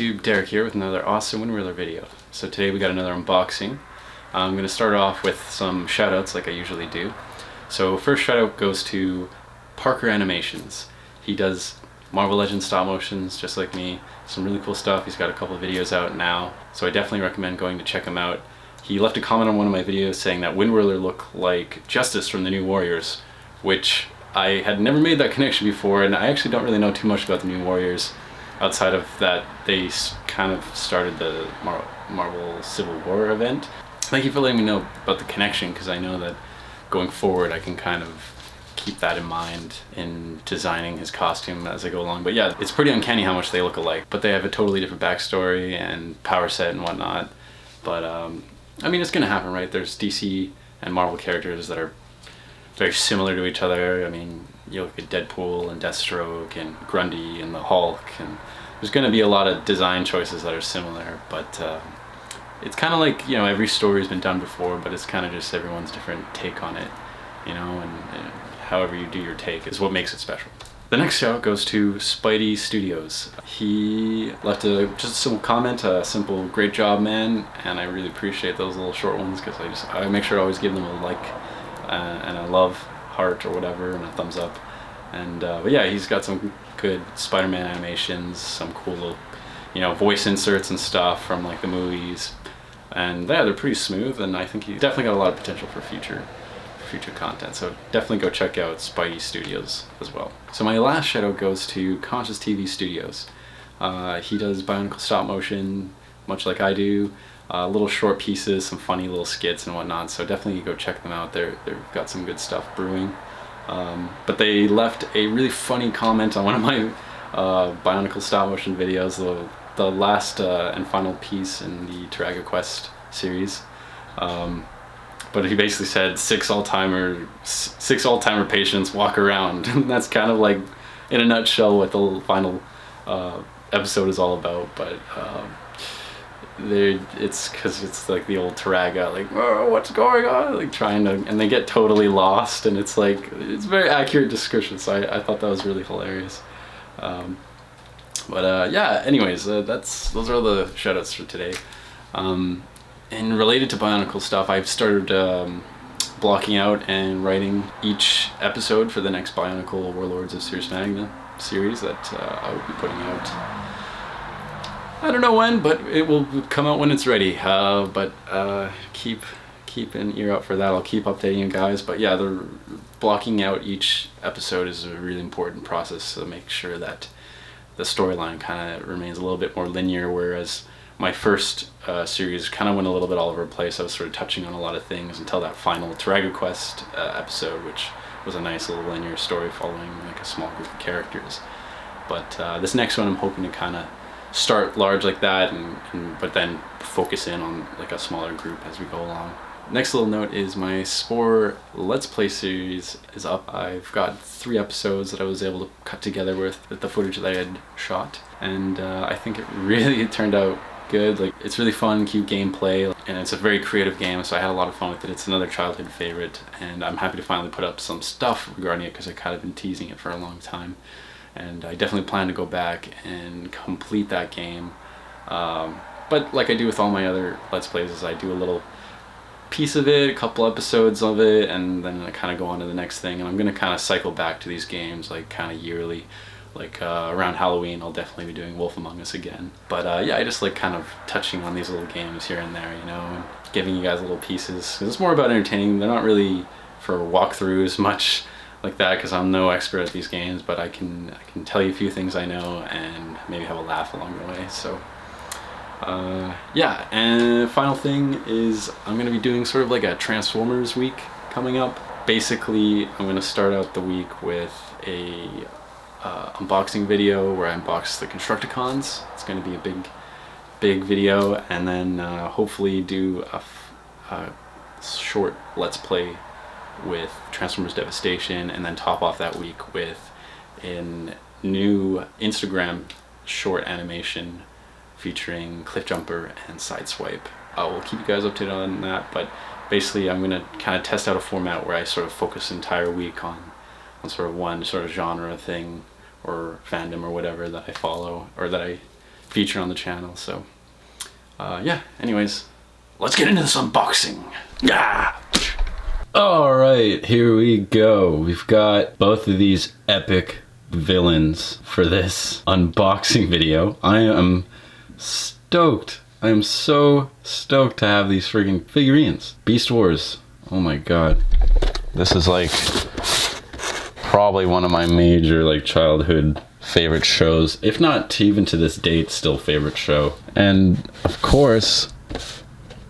YouTube, Derek here with another awesome windwirler video. So today we got another unboxing. I'm going to start off with some shoutouts like I usually do. So first shoutout goes to Parker Animations. He does Marvel Legends stop motions just like me. Some really cool stuff. He's got a couple of videos out now, so I definitely recommend going to check him out. He left a comment on one of my videos saying that windwirler looked like Justice from the New Warriors, which I had never made that connection before, and I actually don't really know too much about the New Warriors outside of that they kind of started the Marvel Civil War event. Thank you for letting me know about the connection, because I know that going forward I can kind of keep that in mind in designing his costume as I go along. But yeah, it's pretty uncanny how much they look alike, but they have a totally different backstory and power set and whatnot. But I mean, it's gonna happen, right? There's DC and Marvel characters that are very similar to each other. I mean, you look at Deadpool and Deathstroke and Grundy and the Hulk, and there's going to be a lot of design choices that are similar, but it's kind of like, you know, every story's been done before, but it's kind of just everyone's different take on it, you know, and however you do your take is what makes it special. The next shout goes to Spidey Studios. He left just a simple comment, a simple "great job, man," and I really appreciate those little short ones, because I make sure to always give them a like and a love heart or whatever, and a thumbs up. And but yeah, he's got some good Spider-Man animations, some cool little, you know, voice inserts and stuff from like the movies, and yeah, they're pretty smooth, and I think he's definitely got a lot of potential for future content, so definitely go check out Spidey Studios as well. So my last shout out goes to Conscious TV Studios. He does Bionicle stop motion, much like I do. Little short pieces, some funny little skits and whatnot, so definitely go check them out. They've got some good stuff brewing. But they left a really funny comment on one of my Bionicle stop motion videos, the last and final piece in the Taraga Quest series. But he basically said six Alzheimer patients walk around. And that's kind of like, in a nutshell, what the final episode is all about. But it's because it's like the old Taraga, like, oh, what's going on, like trying to, and they get totally lost, and it's like, it's a very accurate description, so I thought that was really hilarious. Yeah, anyways, those are all the shoutouts for today. And related to Bionicle stuff, I've started blocking out and writing each episode for the next Bionicle Warlords of Sirius Magna series that I will be putting out. I don't know when, but it will come out when it's ready. But keep an ear out for that. I'll keep updating you guys. But yeah, the blocking out each episode is a really important process to make sure that the storyline kind of remains a little bit more linear, whereas my first series kind of went a little bit all over the place. I was sort of touching on a lot of things until that final Taraga Quest episode, which was a nice little linear story following like a small group of characters. But this next one I'm hoping to kind of start large like that, but then focus in on like a smaller group as we go along. Next little note is my Spore Let's Play series is up. I've got 3 episodes that I was able to cut together with the footage that I had shot, and I think it really turned out good. Like, it's really fun, cute gameplay, and it's a very creative game, so I had a lot of fun with it. It's another childhood favorite, and I'm happy to finally put up some stuff regarding it, because I kind of been teasing it for a long time. And I definitely plan to go back and complete that game. But like I do with all my other Let's Plays, is I do a little piece of it, a couple episodes of it, and then I kind of go on to the next thing. And I'm going to kind of cycle back to these games like kind of yearly. Like around Halloween I'll definitely be doing Wolf Among Us again. But yeah, I just like kind of touching on these little games here and there, you know, and giving you guys little pieces. 'Cause it's more about entertaining. They're not really for walkthroughs much like that, because I'm no expert at these games, but I can tell you a few things I know and maybe have a laugh along the way. So yeah, and final thing is I'm going to be doing sort of like a Transformers week coming up. Basically, I'm going to start out the week with a unboxing video where I unbox the Constructicons. It's going to be a big video, and then hopefully do a short Let's Play with Transformers Devastation, and then top off that week with a new Instagram short animation featuring Cliffjumper and Sideswipe. I will keep you guys updated on that, but basically I'm going to kind of test out a format where I sort of focus the entire week on sort of one sort of genre thing or fandom or whatever that I follow, or that I feature on the channel. So yeah, anyways, let's get into this unboxing. Yeah. All right, here we go. We've got both of these epic villains for this unboxing video. I am stoked. I am so stoked to have these friggin' figurines. Beast Wars. Oh my god. This is like probably one of my major like childhood favorite shows, if not even to this date still favorite show. And of course,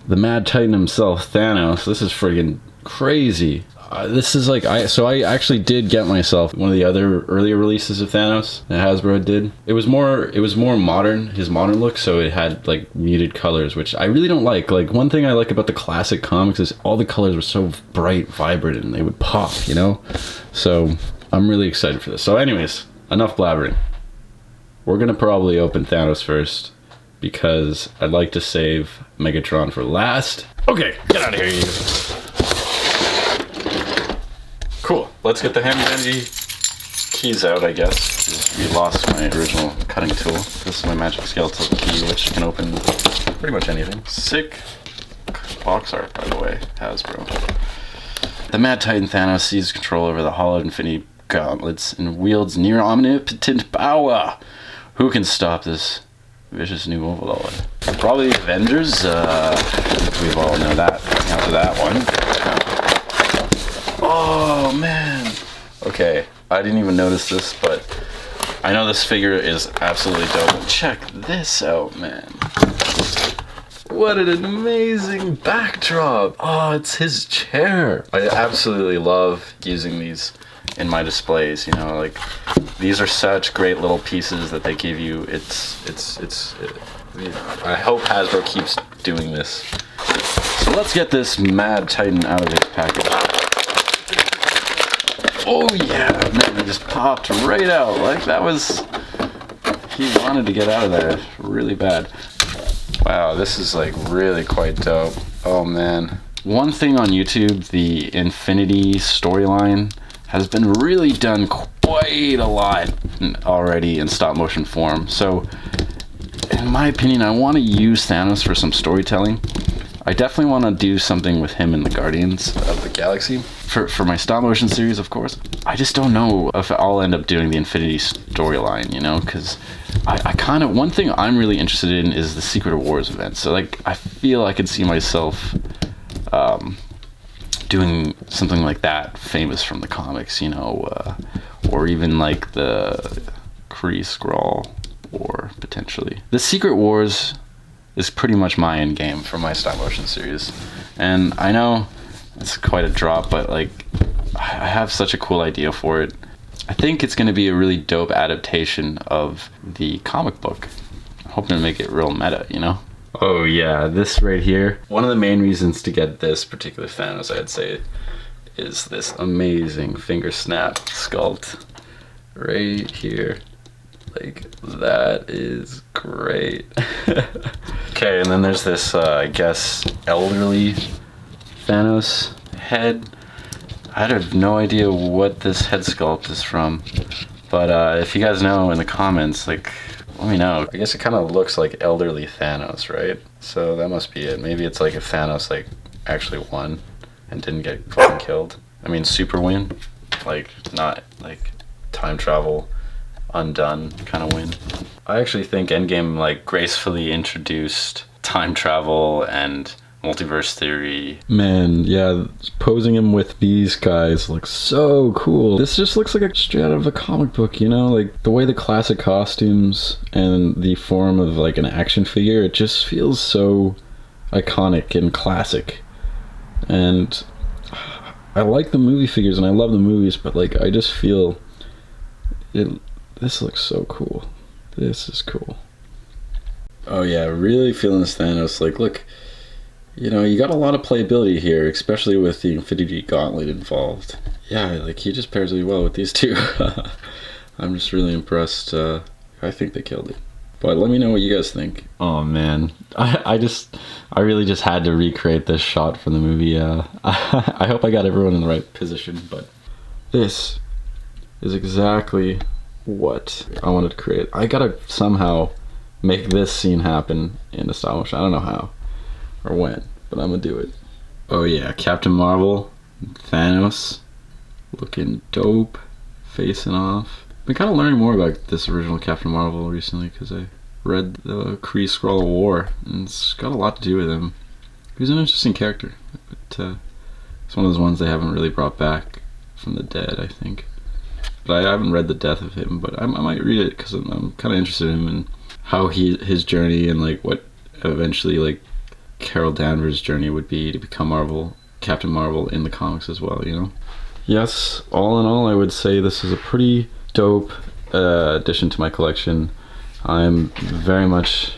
the Mad Titan himself, Thanos. This is friggin' crazy. This is like, I actually did get myself one of the other earlier releases of Thanos that Hasbro did. It was more modern, his modern look, so it had like muted colors, which I really don't like. Like, one thing I like about the classic comics is all the colors were so bright, vibrant, and they would pop, you know? So I'm really excited for this. So anyways, enough blabbering. We're gonna probably open Thanos first because I'd like to save Megatron for last. Okay, get out of here, you. Cool. Let's get the handy-dandy keys out, I guess. We lost my original cutting tool. This is my magic skeletal key, which can open pretty much anything. Sick box art, by the way, Hasbro. The Mad Titan Thanos seizes control over the Hollow Infinity Gauntlets and wields near omnipotent power. Who can stop this vicious new overlord? Probably the Avengers. We all know that. After that one. Oh man. Okay, I didn't even notice this, but I know this figure is absolutely dope. Check this out, man. What an amazing backdrop. Oh, it's his chair. I absolutely love using these in my displays, you know, like these are such great little pieces that they give you. I hope Hasbro keeps doing this. So let's get this Mad Titan out of this package. Oh yeah, man, it just popped right out. Like that was, he wanted to get out of there really bad. Wow, this is like really quite dope. Oh man. One thing on YouTube, the Infinity storyline has been really done quite a lot already in stop motion form. So in my opinion, I want to use Thanos for some storytelling. I definitely want to do something with him in the Guardians of the Galaxy for my stop motion series, of course. I just don't know if I'll end up doing the Infinity storyline, you know, because I kind of, one thing I'm really interested in is the Secret Wars event. So like, I feel I could see myself doing something like that, famous from the comics, you know, or even like the Kree Skrull War, potentially. The Secret Wars is pretty much my end game for my stop motion series, and I know it's quite a drop, but like I have such a cool idea for it. I think it's going to be a really dope adaptation of the comic book. I'm hoping to make it real meta, you know? Oh yeah, this right here. One of the main reasons to get this particular Thanos, I'd say, is this amazing finger snap sculpt right here. Like, that is great. Okay, and then there's this, I guess, elderly Thanos head. I have no idea what this head sculpt is from, but if you guys know in the comments, like, let me know. I guess it kind of looks like elderly Thanos, right? So that must be it. Maybe it's like if Thanos, like, actually won and didn't get fucking killed. I mean, super win. Like, not, like, time travel undone kind of win. I actually think Endgame like gracefully introduced time travel and multiverse theory. Man, yeah, posing him with these guys looks so cool. This just looks like a straight out of a comic book, you know, like the way the classic costumes and the form of like an action figure, it just feels so iconic and classic. And I like the movie figures and I love the movies, but like I just feel it. This looks so cool. This is cool. Oh yeah, really feeling this Thanos. Like, look, you know, you got a lot of playability here, especially with the Infinity Gauntlet involved. Yeah, like he just pairs really well with these two. I'm just really impressed. I think they killed it. But let me know what you guys think. Oh man, I really just had to recreate this shot from the movie. I hope I got everyone in the right position, but this is exactly what I wanted to create. I gotta somehow make this scene happen in the stop motion. I don't know how or when, but I'm gonna do it. Oh yeah, Captain Marvel, Thanos, looking dope, facing off. Been kind of learning more about this original Captain Marvel recently because I read the Kree Scroll of War, and it's got a lot to do with him. He's an interesting character, but it's one of those ones they haven't really brought back from the dead, I think. But I haven't read the death of him, but I might read it because I'm kind of interested in him and how his journey and like what eventually like Carol Danvers' journey would be to become Captain Marvel in the comics as well, you know? Yes, all in all, I would say this is a pretty dope addition to my collection. I'm very much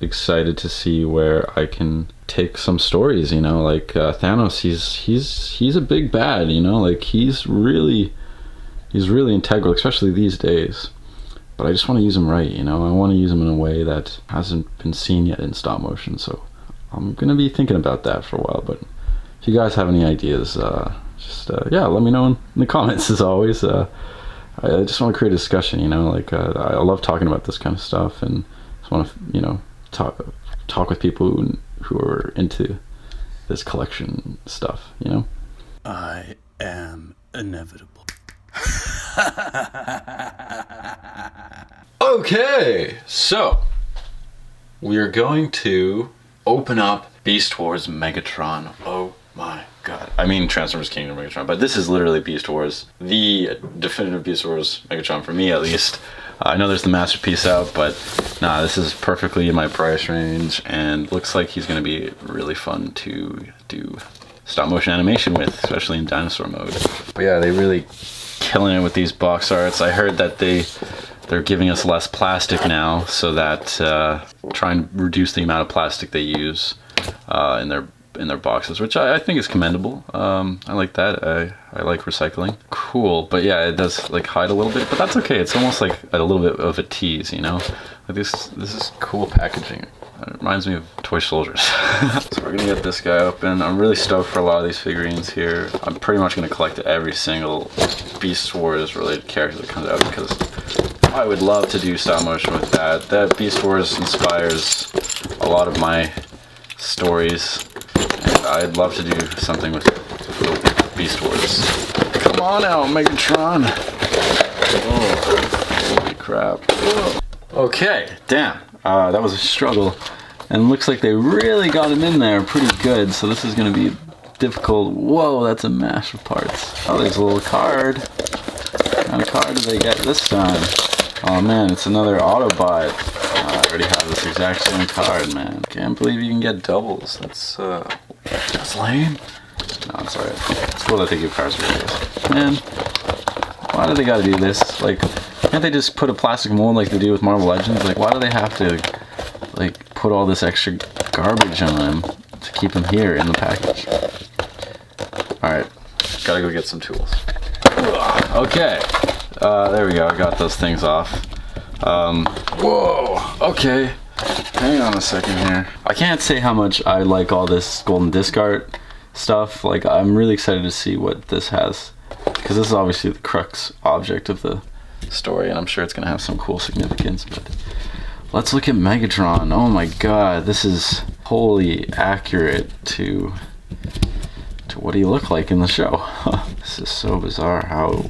excited to see where I can take some stories, you know, like Thanos, he's a big bad, you know, like he's really integral, especially these days. But I just want to use him right, you know. I want to use him in a way that hasn't been seen yet in stop motion, so I'm gonna be thinking about that for a while. But if you guys have any ideas, yeah, let me know in the comments. As always, I just want to create a discussion, you know, like I love talking about this kind of stuff, and just want to, you know, talk with people who are into this collection stuff, you know. I am inevitable. Okay, so we are going to open up Beast Wars Megatron. Oh my god. I mean Transformers Kingdom Megatron, but this is literally Beast Wars, the definitive Beast Wars Megatron for me at least. I know there's the Masterpiece out, but nah, this is perfectly in my price range and looks like he's going to be really fun to do stop motion animation with, especially in dinosaur mode. But yeah, they really killing it with these box arts. I heard that they're giving us less plastic now, so that try and reduce the amount of plastic they use in their boxes, which I think is commendable. I like that. I like recycling. Cool, but yeah, it does like hide a little bit, but that's okay. It's almost like a little bit of a tease, you know. Like this is cool packaging. It reminds me of Toy Soldiers. So we're gonna get this guy open. I'm really stoked for a lot of these figurines here. I'm pretty much gonna collect every single Beast Wars related character that comes out because I would love to do stop motion with that. That Beast Wars inspires a lot of my stories, and I'd love to do something with Beast Wars. Come on out, Megatron! Oh, holy crap. Whoa. Okay, damn. That was a struggle, and looks like they really got him in there pretty good, so this is going to be difficult. Whoa, that's a mash of parts. Oh, there's a little card. What kind of card did they get this time? Oh man, it's another Autobot. I already have this exact same card, man. Can't believe you can get doubles. That's lame. No, it's alright. It's cool that they give cards for this. Man, why do they gotta do this? Like, can't they just put a plastic mold like they do with Marvel Legends? Like, why do they have to, like, put all this extra garbage on them to keep them here in the package? Alright, gotta go get some tools. Okay, there we go, I got those things off. Whoa, okay, hang on a second here. I can't say how much I like all this golden disc art stuff. Like, I'm really excited to see what this has, because this is obviously the crux object of the story, and I'm sure it's gonna have some cool significance. But let's look at Megatron. Oh my god, this is wholly accurate to what he looked like in the show. This is so bizarre how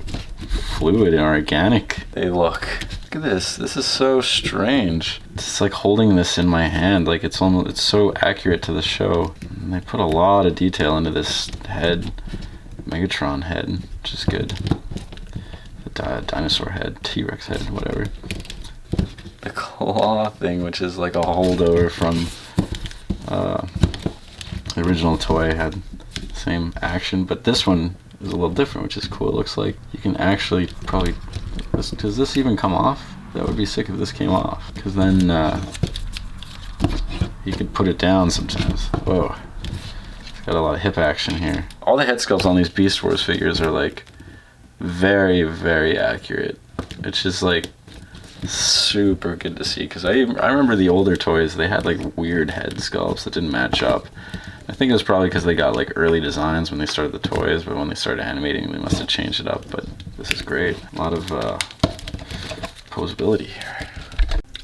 fluid and organic they look. Look at this. This is so strange. It's like holding this in my hand. Like it's so accurate to the show. And they put a lot of detail into this head, Megatron head, which is good. The dinosaur head, T-Rex head, whatever. The claw thing, which is like a holdover from the original toy, had the same action, but this one is a little different, which is cool. It looks like you can actually probably, does this even come off? That would be sick if this came off, because then you could put it down sometimes. Whoa, it's got a lot of hip action here. All the head sculpts on these Beast Wars figures are like very, very accurate, which is like super good to see, because I remember the older toys, they had like weird head sculpts that didn't match up. I think it was probably because they got like early designs when they started the toys, but when they started animating they must have changed it up. But this is great. A lot of posability here.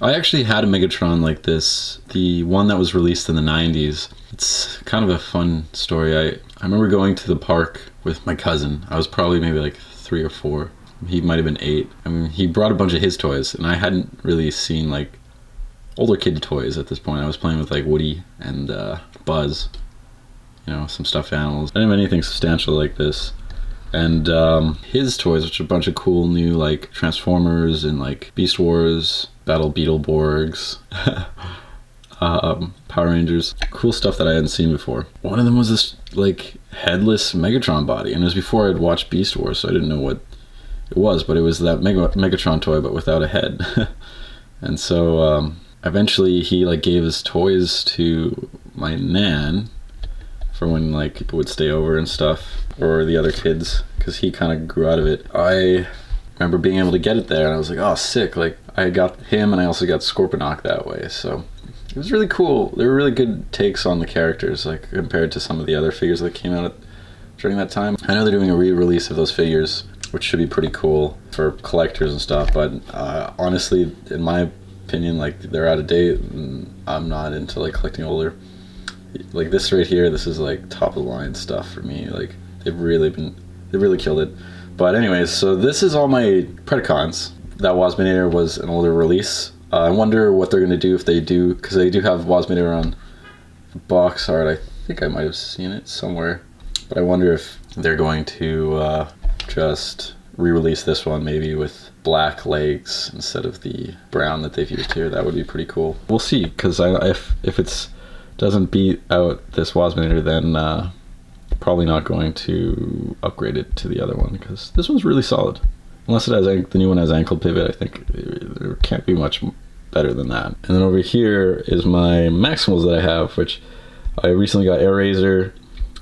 I actually had a Megatron like this, the one that was released in the 90s. It's kind of a fun story. I remember going to the park with my cousin. I was probably maybe like 3 or 4. He might have been 8. I mean, he brought a bunch of his toys, and I hadn't really seen like older kid toys at this point. I was playing with like Woody and Buzz, you know, some stuffed animals. I didn't have anything substantial like this. And his toys, which are a bunch of cool new like Transformers and like Beast Wars, Battle Beetleborgs, Power Rangers, cool stuff that I hadn't seen before. One of them was this like headless Megatron body, and it was before I'd watched Beast Wars, so I didn't know what it was, but it was that Megatron toy but without a head. And so eventually he like gave his toys to my nan for when like people would stay over and stuff, or the other kids, because he kind of grew out of it. I remember being able to get it there, and I was like, oh, sick. Like, I got him, and I also got Scorponok that way, so it was really cool. There were really good takes on the characters, like compared to some of the other figures that came out during that time. I know they're doing a re-release of those figures, which should be pretty cool for collectors and stuff, but honestly, in my opinion, like, they're out of date, and I'm not into like collecting older. Like this right here, this is like top of the line stuff for me. Like, they've really killed it. But anyways, so this is all my Predacons. That Wasminator was an older release. I wonder what they're gonna do if they do, because they do have Wasminator on box art. I think I might have seen it somewhere, but I wonder if they're going to just re-release this one maybe with black legs instead of the brown that they've used here. That would be pretty cool. We'll see, because if it's doesn't beat out this Wasminator, then probably not going to upgrade it to the other one, because this one's really solid. Unless it has the new one has ankle pivot, I think there can't be much better than that. And then over here is my Maximals that I have, which I recently got Air Razor,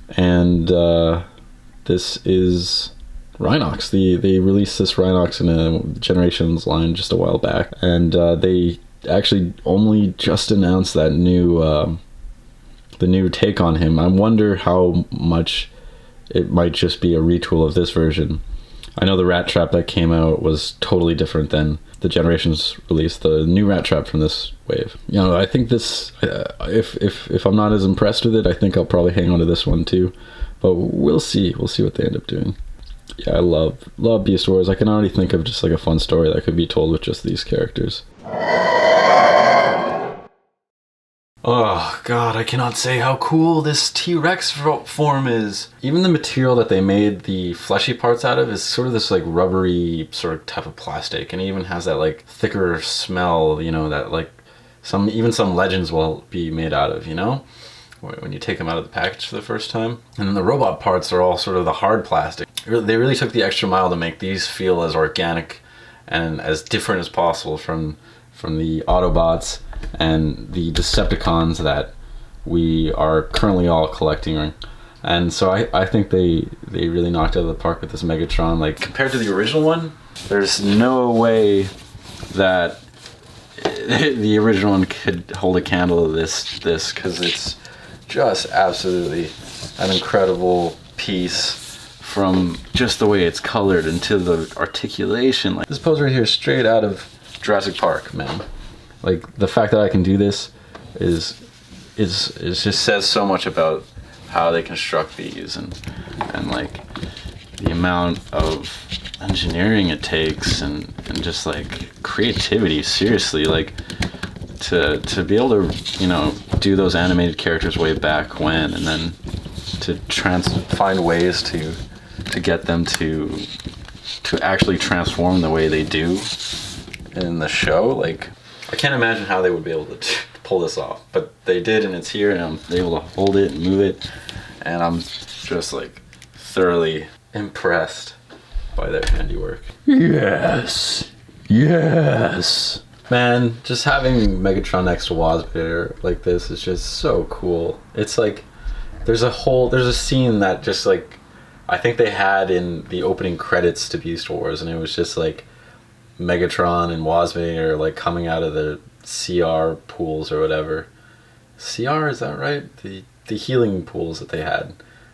and this is Rhinox. They released this Rhinox in a Generations line just a while back, and they actually only just announced that new the new take on him. I wonder how much it might just be a retool of this version. I know the Rat Trap that came out was totally different than the Generations release, the new Rat Trap from this wave. You know, I think this, if I'm not as impressed with it, I think I'll probably hang on to this one too. But we'll see. We'll see what they end up doing. Yeah, I love Beast Wars. I can already think of just like a fun story that could be told with just these characters. Oh god, I cannot say how cool this T-Rex form is. Even the material that they made the fleshy parts out of is sort of this like rubbery sort of type of plastic, and it even has that like thicker smell, you know, that like even some legends will be made out of, you know, when you take them out of the package for the first time. And then the robot parts are all sort of the hard plastic. They really took the extra mile to make these feel as organic and as different as possible from the Autobots and the Decepticons that we are currently all collecting. And so I think they really knocked it out of the park with this Megatron. Like, compared to the original one, there's no way that the original one could hold a candle to this, because it's just absolutely an incredible piece, from just the way it's colored and to the articulation. Like, this pose right here is straight out of Jurassic Park, man. Like, the fact that I can do this is just says so much about how they construct these, and like the amount of engineering it takes, and just like creativity, seriously, like to be able to, you know, do those animated characters way back when, and then to find ways to get them to actually transform the way they do in the show. Like, I can't imagine how they would be able to pull this off, but they did, and it's here, and I'm able to hold it and move it, and I'm just like thoroughly impressed by their handiwork. Yes. Yes. Man, just having Megatron next to Wasminator like this is just so cool. It's like there's a scene that just like I think they had in the opening credits to Beast Wars, and it was just like Megatron and Wasminator like coming out of the CR pools or whatever. CR, is that right? The healing pools that they had.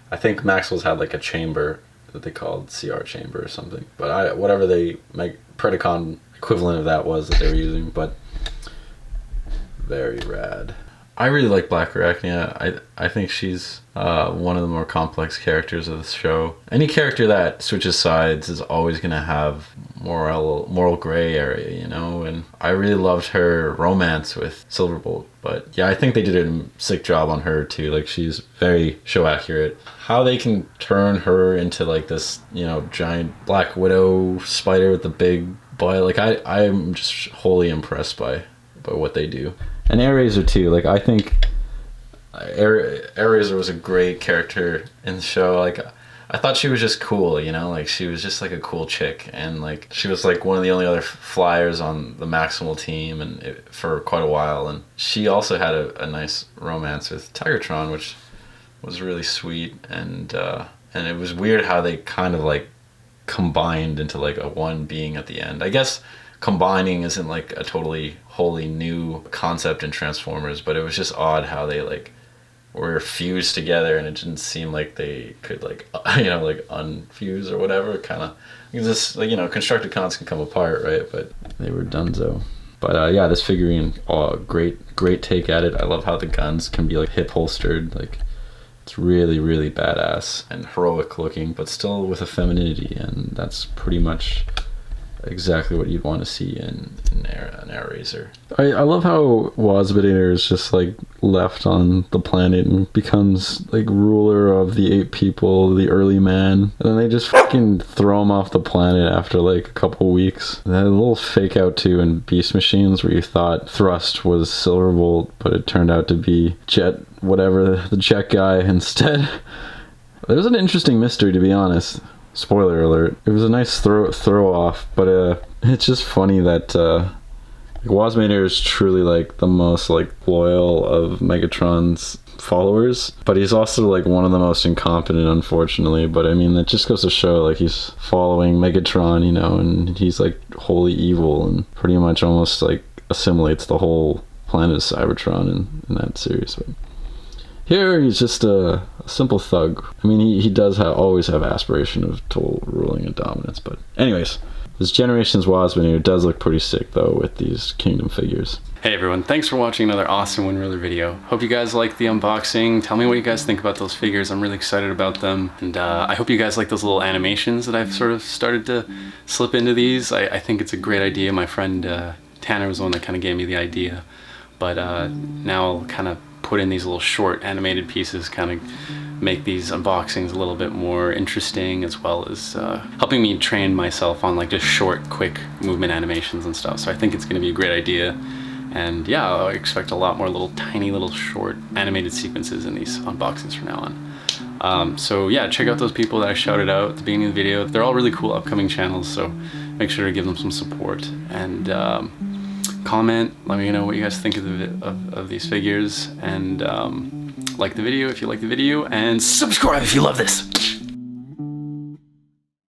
I think Maxwell's had like a chamber that they called CR chamber or something. But whatever the Predacon equivalent of that was that they were using. But very rad. I really like Black Arachnia. I think she's one of the more complex characters of the show. Any character that switches sides is always going to have moral gray area, you know? And I really loved her romance with Silverbolt. But yeah, I think they did a sick job on her too. Like, she's very show accurate. How they can turn her into like this, you know, giant Black Widow spider with the big butt. Like, I'm just wholly impressed by what they do. And Airazor too. Like, I think Airazor was a great character in the show. Like, I thought she was just cool, you know? Like, she was just like a cool chick, and like she was like one of the only other flyers on the Maximal team, and for quite a while. And she also had a nice romance with Tigertron, which was really sweet. And it was weird how they kind of like combined into like a one being at the end. I guess combining isn't like a totally wholly new concept in Transformers, but it was just odd how they like were fused together, and it didn't seem like they could like, you know, like unfuse or whatever. Kind of just like, you know, Constructicons can come apart, right? But they were donezo. But yeah, this figurine, great take at it. I love how the guns can be like hip holstered. Like, it's really, really badass and heroic looking, but still with a femininity, and that's pretty much exactly what you'd want to see in an Airazor. I love how Wasbadator is just like left on the planet and becomes like ruler of the 8 people, the early man, and then they just fucking throw him off the planet after like a couple weeks. That little fake out too in Beast Machines where you thought Thrust was Silverbolt, but it turned out to be Jet, whatever, the Jet guy instead. There's an interesting mystery, to be honest. Spoiler alert. It was a nice throw off, but it's just funny that Wasmator is truly like the most like loyal of Megatron's followers, but he's also like one of the most incompetent, unfortunately. But I mean, that just goes to show like he's following Megatron, you know, and he's like wholly evil and pretty much almost like assimilates the whole planet of Cybertron in that series. But here he's just a simple thug. I mean, he does always have aspiration of total ruling and dominance. But anyways, this Generations Wasbanator does look pretty sick though with these Kingdom figures. Hey everyone, thanks for watching another awesome windwirler video. Hope you guys like the unboxing. Tell me what you guys think about those figures. I'm really excited about them. And I hope you guys like those little animations that I've sort of started to slip into these. I think it's a great idea. My friend Tanner was the one that kind of gave me the idea. But now I'll kind of put in these little short animated pieces, kind of make these unboxings a little bit more interesting, as well as helping me train myself on like just short, quick movement animations and stuff. So I think it's going to be a great idea. And yeah, I expect a lot more tiny little short animated sequences in these unboxings from now on. So yeah, check out those people that I shouted out at the beginning of the video. They're all really cool upcoming channels, so make sure to give them some support. And comment, let me know what you guys think of these figures, and like the video if you like the video, and subscribe if you love this.